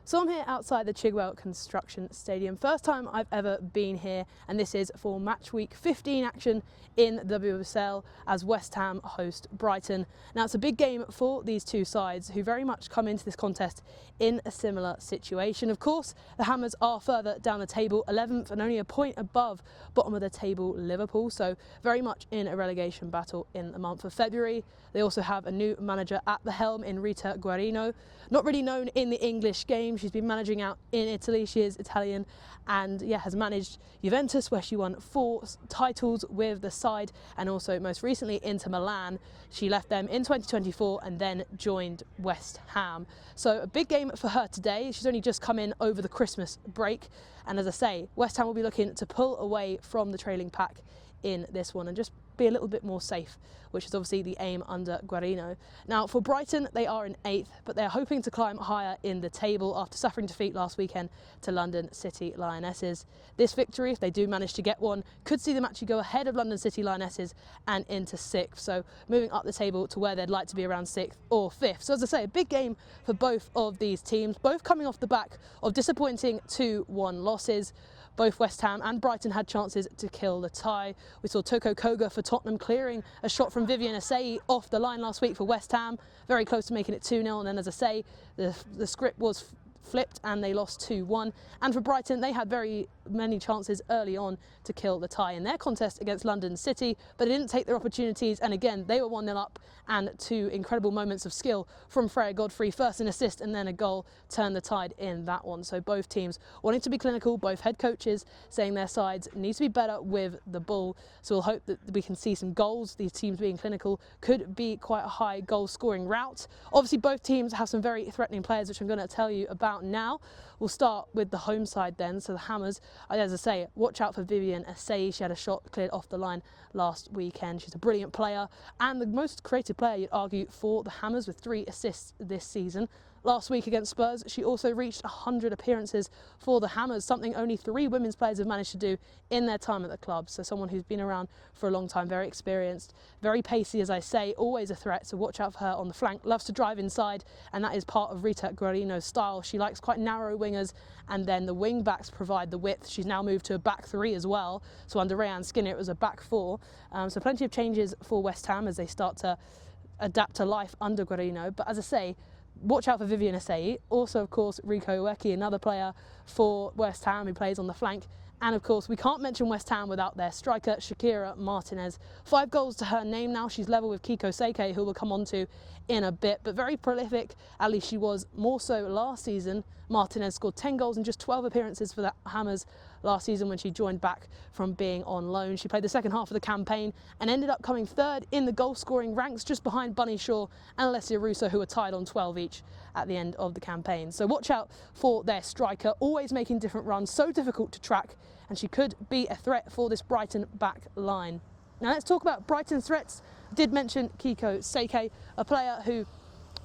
So I'm here outside the Chigwell Construction Stadium. First time I've ever been here, and this is for Matchweek 15 action in the WSL as West Ham host Brighton. Now it's a big game for these two sides who very much come into this contest in a similar situation. Of course, the Hammers are further down the table, 11th and only a point above bottom of the table Liverpool, so very much in a relegation battle in the month of February. They also have a new manager at the helm in Rita Guarino, not really known in the English game. She's been managing out in Italy. She is Italian and has managed Juventus, where she won 4 titles with the side, and also most recently Inter Milan. She left them in 2024 and then joined West Ham. So a big game for her today. She's only just come in over the Christmas break, and as I say, West Ham will be looking to pull away from the trailing pack in this one and just be a little bit more safe, which is obviously the aim under Guarino. Now for Brighton, they are in 8th, but they're hoping to climb higher in the table after suffering defeat last weekend to London City Lionesses. This victory, if they do manage to get one, could see them actually go ahead of London City Lionesses and into 6th, so moving up the table to where they'd like to be around 6th or 5th. So as I say, a big game for both of these teams, both coming off the back of disappointing 2-1 losses. Both West Ham and Brighton had chances to kill the tie. We saw Toko Koga for Tottenham clearing a shot from Vivian Asseyi off the line last week for West Ham, very close to making it 2-0, and then as I say, the script was flipped and they lost 2-1. And for Brighton, they had very many chances early on to kill the tie in their contest against London City, but they didn't take their opportunities, and again they were 1-0 up, and 2 incredible moments of skill from Freya Godfrey, first an assist and then a goal, turned the tide in that one. So both teams wanting to be clinical, both head coaches saying their sides need to be better with the ball, so we'll hope that we can see some goals. These teams being clinical could be quite a high goal scoring route. Obviously both teams have some very threatening players, which I'm going to tell you about now. We'll start with the home side then. So the Hammers, as I say, watch out for Vivian Asseyi. She had a shot cleared off the line last weekend. She's a brilliant player and the most creative player, you'd argue, for the Hammers, with 3 assists this season. Last week against Spurs, she also reached 100 appearances for the Hammers, something only 3 women's players have managed to do in their time at the club. So someone who's been around for a long time, very experienced, very pacey, as I say, always a threat, so watch out for her on the flank. Loves to drive inside, and that is part of Rita Guarino's style. She likes quite narrow wingers, and then the wing backs provide the width. She's now moved to a back 3 as well, so under Rayanne Skinner it was a back 4. So plenty of changes for West Ham as they start to adapt to life under Guarino. But as I say, watch out for Vivian Asseyi. Also, of course, Rico Ueki, another player for West Ham who plays on the flank. And of course, we can't mention West Ham without their striker, Shakira Martinez. 5 goals to her name now. She's level with Kiko Seke, who we'll come on to in a bit, but very prolific. At least she was more so last season. Martinez scored 10 goals in just 12 appearances for the Hammers last season when she joined back from being on loan. She played the second half of the campaign and ended up coming 3rd in the goal scoring ranks, just behind Bunny Shaw and Alessia Russo, who were tied on 12 each at the end of the campaign. So watch out for their striker, always making different runs, so difficult to track, and she could be a threat for this Brighton back line. Now let's talk about Brighton's threats. I did mention Kiko Seke, a player who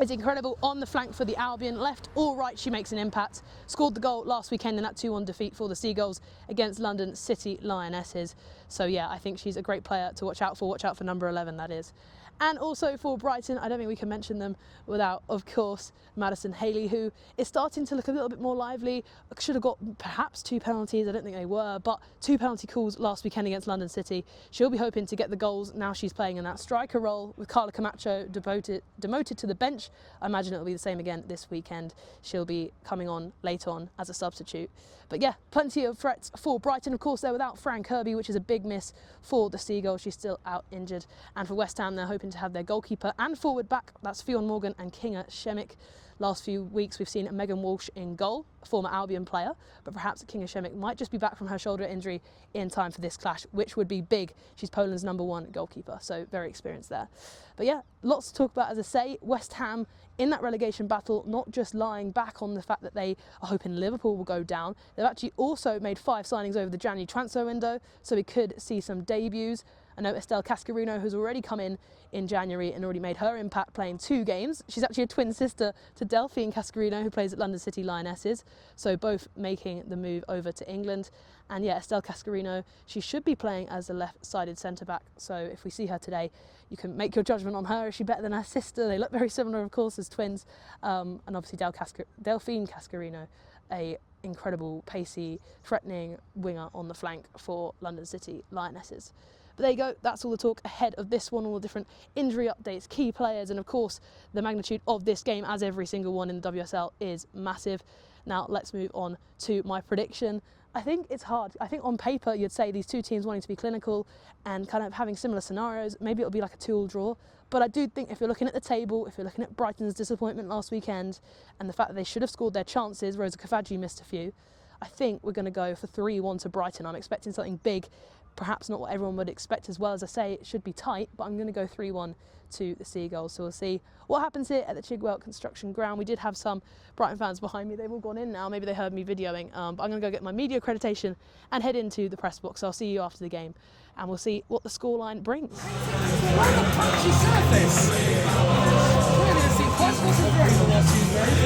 is incredible on the flank for the Albion. Left or right, she makes an impact. Scored the goal last weekend in that 2-1 defeat for the Seagulls against London City Lionesses. So yeah, I think she's a great player to watch out for. Watch out for number 11, that is. And also for Brighton, I don't think we can mention them without, of course, Madison Haley, who is starting to look a little bit more lively. Should have got perhaps 2 penalties, I don't think they were, but 2 penalty calls last weekend against London City. She'll be hoping to get the goals. Now she's playing in that striker role with Carla Camacho demoted to the bench. I imagine it'll be the same again this weekend. She'll be coming on late on as a substitute. But yeah, plenty of threats for Brighton. Of course, they're without Fran Kirby, which is a big miss for the Seagulls. She's still out injured. And for West Ham, they're hoping to have their goalkeeper and forward back. That's Fionn Morgan and Kinga Shemmick. Last few weeks we've seen Megan Walsh in goal, a former Albion player, but perhaps Kinga Shemmick might just be back from her shoulder injury in time for this clash, which would be big. She's Poland's #1 goalkeeper, so very experienced there. But yeah, lots to talk about, as I say. West Ham in that relegation battle, not just lying back on the fact that they are hoping Liverpool will go down. They've actually also made 5 signings over the January transfer window, so we could see some debuts. I know Estelle Cascarino, who's already come in January and already made her impact playing 2 games. She's actually a twin sister to Delphine Cascarino, who plays at London City Lionesses, so both making the move over to England. And yeah, Estelle Cascarino, she should be playing as a left-sided centre-back, so if we see her today, you can make your judgment on her. Is she better than her sister? They look very similar, of course, as twins. And obviously Delphine Cascarino, a incredible, pacey, threatening winger on the flank for London City Lionesses. But there you go, that's all the talk ahead of this one, all the different injury updates, key players, and of course the magnitude of this game, as every single one in the WSL, is massive. Now let's move on to my prediction. I think it's hard. I think on paper you'd say these two teams wanting to be clinical and kind of having similar scenarios, maybe it'll be like a 2-2 draw. But I do think if you're looking at the table, if you're looking at Brighton's disappointment last weekend and the fact that they should have scored their chances, Rosa Kafaji missed a few, I think we're going to go for 3-1 to Brighton. I'm expecting something big, perhaps not what everyone would expect as well. As I say, it should be tight, but I'm going to go 3-1 to the Seagulls. So we'll see what happens here at the Chigwell Construction Ground. We did have some Brighton fans behind me. They've all gone in now. Maybe they heard me videoing, but I'm going to go get my media accreditation and head into the press box. So I'll see you after the game, and we'll see what the scoreline brings. On the patchy surface. Clearly it's seen quite wasn't great the last few days,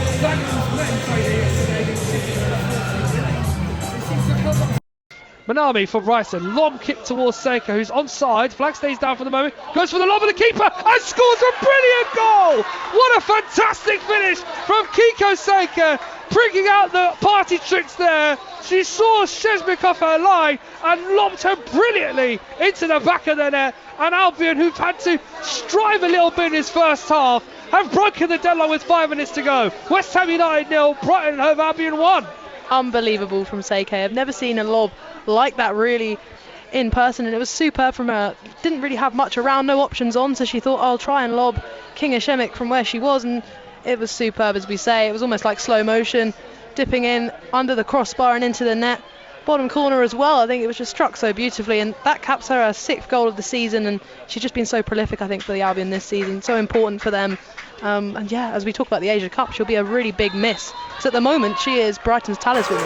but Dagenham's men played here yesterday in particular. It seems to have come. Manami for Brighton, lob kick towards Seika, who's onside. Flag stays down for the moment, goes for the lob of the keeper and scores a brilliant goal. What a fantastic finish from Kiko Seika, bringing out the party tricks there. She saw Szczesnik off her line and lobbed her brilliantly into the back of the net. And Albion, who've had to strive a little bit in his first half, have broken the deadline with 5 minutes to go. West Ham United 0, Brighton Hove Albion 1. Unbelievable from Seika. I've never seen a lob like that really in person, and it was superb from her. Didn't really have much around, no options on, so she thought, I'll try and lob Kinga Szczesnik from where she was, and it was superb, as we say. It was almost like slow motion, dipping in under the crossbar and into the net. Bottom corner as well. I think it was just struck so beautifully, and that caps her 6th goal of the season, and she's just been so prolific, I think, for the Albion this season, so important for them. And yeah, as we talk about the Asia Cup, she'll be a really big miss, because at the moment she is Brighton's talisman.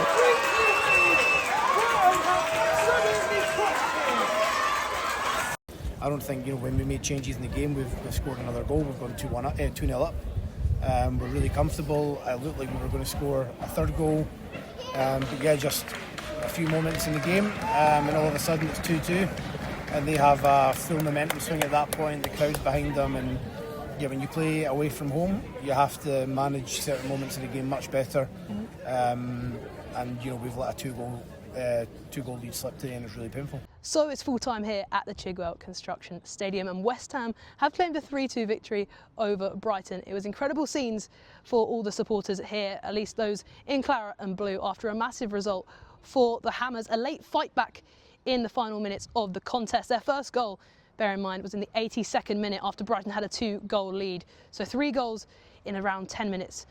I don't think, when we made changes in the game, we've scored another goal. We've gone 2-0 up. We're really comfortable. It looked like we were going to score a 3rd goal. But yeah, just a few moments in the game, and all of a sudden it's 2-2. And they have a full momentum swing at that point. The crowd's behind them. And yeah, when you play away from home, you have to manage certain moments in the game much better. And we've let a 2-goal lead slip today, and it's really painful. So it's full time here at the Chigwell Construction Stadium, and West Ham have claimed a 3-2 victory over Brighton. It was incredible scenes for all the supporters here, at least those in claret and blue, after a massive result for the Hammers. A late fight back in the final minutes of the contest. Their first goal, bear in mind, was in the 82nd minute after Brighton had a 2-goal lead. So 3 goals in around 10 minutes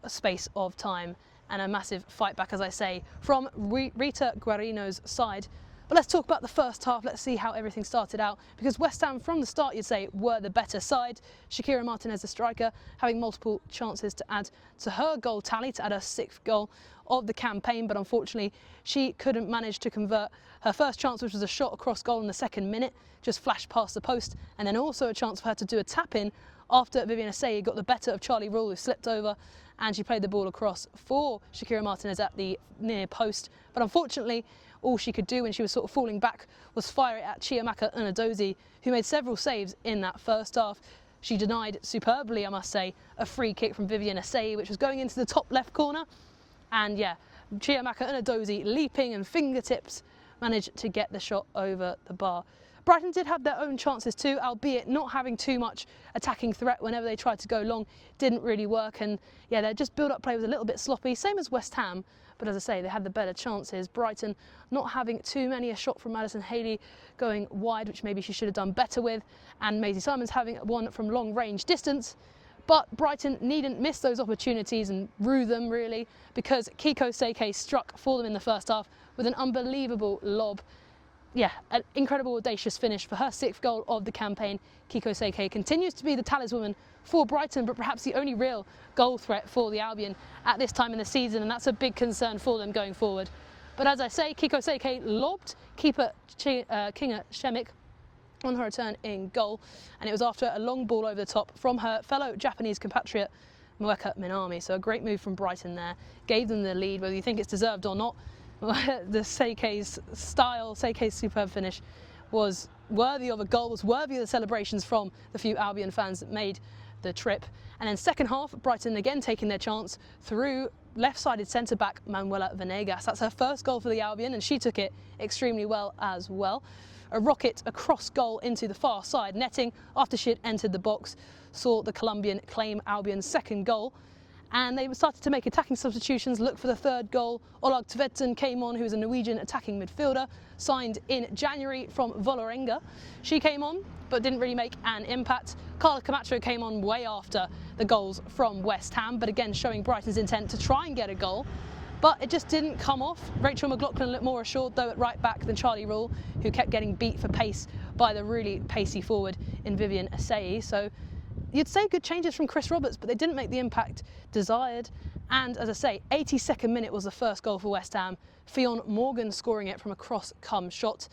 space of time, and a massive fight back, as I say, from Rita Guarino's side. But let's talk about the first half. Let's see how everything started out, because West Ham from the start, you'd say, were the better side. Shakira Martinez, the striker, having multiple chances to add to her goal tally, to add her 6th goal of the campaign, but unfortunately she couldn't manage to convert her first chance, which was a shot across goal in the 2nd minute, just flashed past the post, and then also a chance for her to do a tap-in after Vivian Asseyi got the better of Charlie Rule, who slipped over, and she played the ball across for Shakira Martinez at the near post. But unfortunately, all she could do when she was sort of falling back was fire it at Chiamaka Unadozie, who made several saves in that first half. She denied superbly, I must say, a free kick from Vivian Asseyi, which was going into the top left corner. And yeah, Chiamaka Unadozie, leaping and fingertips, managed to get the shot over the bar. Brighton did have their own chances too, albeit not having too much attacking threat. Whenever they tried to go long, didn't really work, and yeah, their just build-up play was a little bit sloppy, same as West Ham, but as I say, they had the better chances. Brighton not having too many, a shot from Madison Haley going wide, which maybe she should have done better with, and Maisie Simons having one from long range distance. But Brighton needn't miss those opportunities and rue them, really, because Kiko Seika struck for them in the first half with an unbelievable lob. Yeah, an incredible, audacious finish for her 6th goal of the campaign. Kiko Seika continues to be the talisman for Brighton, but perhaps the only real goal threat for the Albion at this time in the season, and that's a big concern for them going forward. But as I say, Kiko Seika lobbed keeper Kinga Szczesnik on her return in goal, and it was after a long ball over the top from her fellow Japanese compatriot Moeka Minami. So a great move from Brighton there, gave them the lead, whether you think it's deserved or not. The Seikei's style, Seikei's superb finish was worthy of a goal, was worthy of the celebrations from the few Albion fans that made the trip. And then second half, Brighton again taking their chance through left-sided centre-back Manuela Venegas. That's her first goal for the Albion, and she took it extremely well as well. A rocket across goal into the far side netting after she had entered the box saw the Colombian claim Albion's second goal. And they started to make attacking substitutions, look for the third goal. Olag Tvedsson came on, who is a Norwegian attacking midfielder, signed in January from Vålerenga. She came on, but didn't really make an impact. Carla Camacho came on way after the goals from West Ham, but again showing Brighton's intent to try and get a goal. But it just didn't come off. Rachel McLaughlin looked more assured, though, at right back than Charlie Rule, who kept getting beat for pace by the really pacey forward in Vivian Asseyi. So you'd say good changes from Chris Roberts, but they didn't make the impact desired. And as I say, 82nd minute was the first goal for West Ham. Fionn Morgan scoring it from a cross-come shot.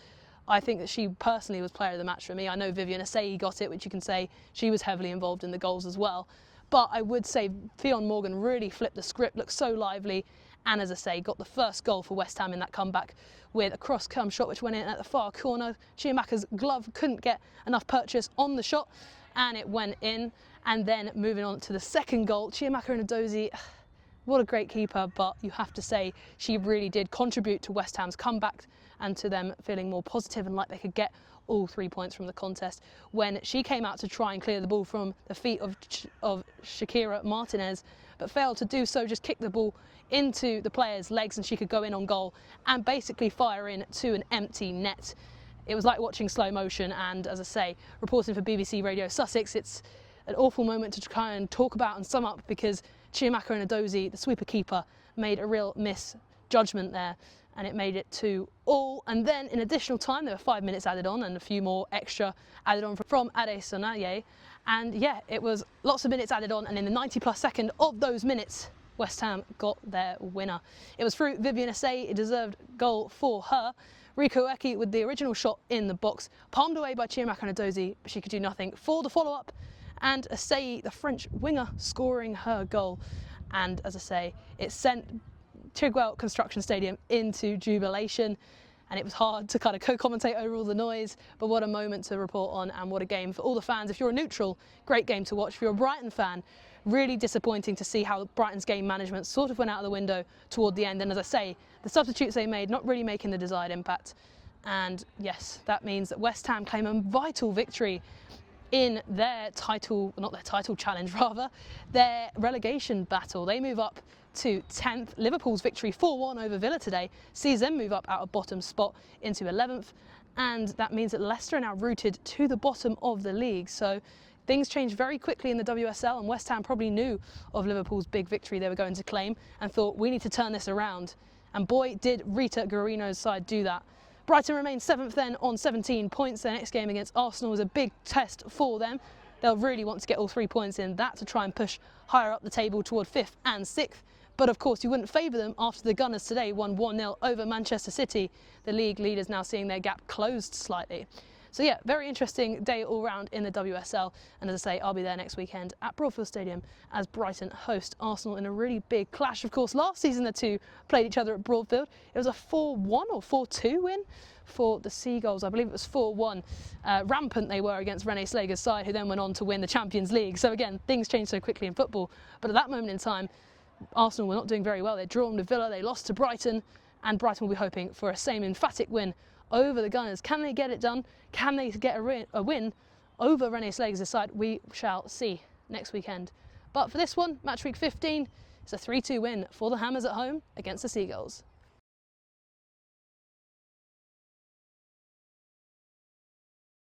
I think that she personally was player of the match for me. I know Vivian Asseyi got it, which you can say she was heavily involved in the goals as well. But I would say Fionn Morgan really flipped the script, looked so lively, and as I say, got the first goal for West Ham in that comeback with a cross-come shot which went in at the far corner. Chiamaka's glove couldn't get enough purchase on the shot, and it went in. And then moving on to the second goal, Chiamaka Nnadozie, what a great keeper, but you have to say she really did contribute to West Ham's comeback and to them feeling more positive and like they could get all 3 points from the contest when she came out to try and clear the ball from the feet of Shakira Martinez, but failed to do so, just kicked the ball into the player's legs and she could go in on goal and basically fire in to an empty net. It was like watching slow motion, and as I say, reporting for BBC Radio Sussex, it's an awful moment to try and talk about and sum up because Chiamaka Nnadozie, the sweeper keeper, made a real misjudgment there, and it made it 2-2. And then in additional time, there were 5 minutes added on and a few more extra added on from Ade Sonaye. And yeah, it was lots of minutes added on, and in the 90+ second of those minutes, West Ham got their winner. It was through Vivian Asseyi, a deserved goal for her. Rika Ueki with the original shot in the box, palmed away by Chiamaka Nnadozie, but she could do nothing for the follow-up. And Asseyi, the French winger, scoring her goal. And as I say, it sent Chigwell Construction Stadium into jubilation, and it was hard to kind of co-commentate over all the noise, but what a moment to report on, and what a game for all the fans. If you're a neutral, great game to watch. If you're a Brighton fan, really disappointing to see how Brighton's game management sort of went out of the window toward the end. And as I say, the substitutes they made not really making the desired impact. And yes, that means that West Ham claim a vital victory in their title, not their title challenge rather, their relegation battle. They move up to 10th. Liverpool's victory 4-1 over Villa today sees them move up out of bottom spot into 11th, and that means that Leicester are now rooted to the bottom of the league. So things changed very quickly in the WSL, and West Ham probably knew of Liverpool's big victory they were going to claim and thought, we need to turn this around. And boy, did Rita Guarino's side do that. Brighton remains 7th then on 17 points. Their next game against Arsenal is a big test for them. They'll really want to get all 3 points in that to try and push higher up the table toward 5th and 6th. But of course, you wouldn't favour them after the Gunners today won 1-0 over Manchester City. The league leaders now seeing their gap closed slightly. So yeah, very interesting day all round in the WSL. And as I say, I'll be there next weekend at Broadfield Stadium as Brighton host Arsenal in a really big clash. Of course, last season the two played each other at Broadfield. It was a 4-1 or 4-2 win for the Seagulls. I believe it was 4-1. Rampant they were against Renée Slager's side, who then went on to win the Champions League. So again, things change so quickly in football. But at that moment in time, Arsenal were not doing very well. They'd drawn with Villa, they lost to Brighton, and Brighton will be hoping for a same emphatic win over the Gunners. Can they get it done? Can they get a win over Renée Slager's side? We shall see next weekend. But for this one, Match Week 15, it's a 3-2 win for the Hammers at home against the Seagulls.